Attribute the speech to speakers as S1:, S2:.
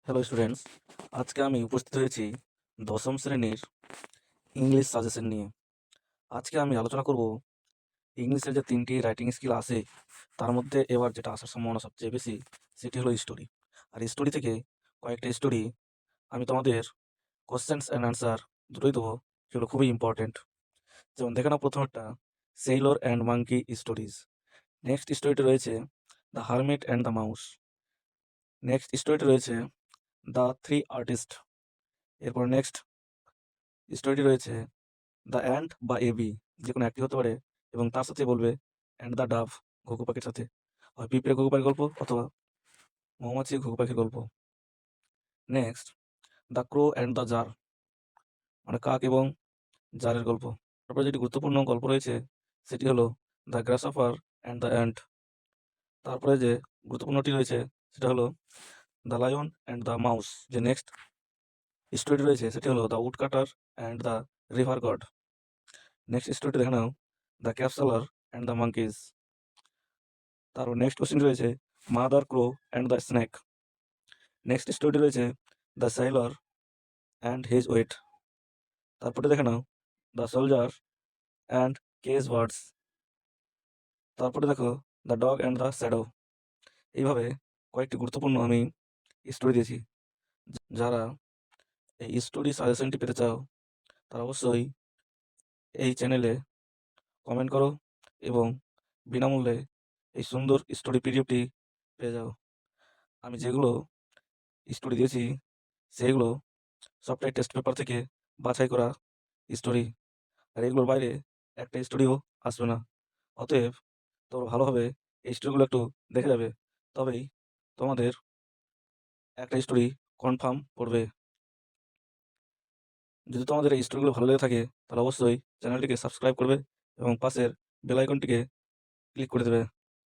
S1: Hello students, আজকে আমি উপস্থিত হয়েছি দশম শ্রেণীর ইংলিশ সাজেশন নিয়ে। আজকে আমি আলোচনা করব ইংলিশের যে 3টি রাইটিং স্কিল আছে তার মধ্যে এবার যেটা আসার সম্ভাবনা সবচেয়ে বেশি সেটি হলো স্টোরি। আর স্টোরি থেকে কয়েকটা স্টোরি আমি তোমাদের কোশ্চেন্স অ্যান্ড আনসার দুটোই দেবো, যেগুলো খুবই ইম্পর্টেন্ট। যেমন দেখে নাও প্রথমেরটা, sailor and monkey stories. Next স্টোরিটি রয়েছে the hermit and the mouse. Next স্টোরিটি রয়েছে দ্য থ্রি আর্টিস্ট। এরপর নেক্সট স্টোরিটি রয়েছে দ্য অ্যান্ট বা এবি, যে কোনো একটি হতে পারে, এবং তার সাথে বলবে অ্যান্ড দ্য ডাভ, ঘুঘু পাখির সাথে। হয় পিঁপড়ে ঘুঘু পাখির গল্প অথবা মৌমাছি ঘুঘু পাখির গল্প। Next the crow and the jar, মানে কাক এবং জারের গল্প। তারপরে যেটি গুরুত্বপূর্ণ গল্প রয়েছে সেটি হলো the grasshopper and the ant. তারপরে যে গুরুত্বপূর্ণটি রয়েছে সেটা হলো the lion and the mouse. যে নেক্সট স্টোরিটি রয়েছে সেটি হলো the woodcutter and the river god. Next স্টোরিটি দেখে নাও the cap seller and the monkeys. তারপর নেক্সট কোশ্চেন রয়েছে mother crow and the snake. Next স্টোরিটি রয়েছে the sailor and his wife. তারপরে দেখে নাও the soldier and cage words. তারপরে দেখো the dog and the shadow. এইভাবে কয়েকটি গুরুত্বপূর্ণ আমি স্টোরি দিয়েছি। যারা এই স্টোরি সাজেশনটি পেতে চাও তারা অবশ্যই এই চ্যানেলে কমেন্ট করো এবং বিনামূল্যে এই সুন্দর স্টোরি পিডিএফটি পেয়ে যাও। আমি যেগুলো স্টোরি দিয়েছি সেগুলো সবটাই টেস্ট পেপার থেকে বাছাই করা স্টোরি, আর এগুলোর বাইরে একটা স্টোরিও আসবে না। অতএব তোমরা ভালোভাবে এই স্টোরিগুলো একটু দেখে যাবে, তবেই তোমাদের একটা স্টোরি কনফার্ম পড়বে। যদি তোমাদের এই স্টোরিগুলো ভালো লেগে থাকে তাহলে অবশ্যই চ্যানেলটিকে সাবস্ক্রাইব করবে এবং পাশের বেল আইকনটিকে ক্লিক করে দেবে।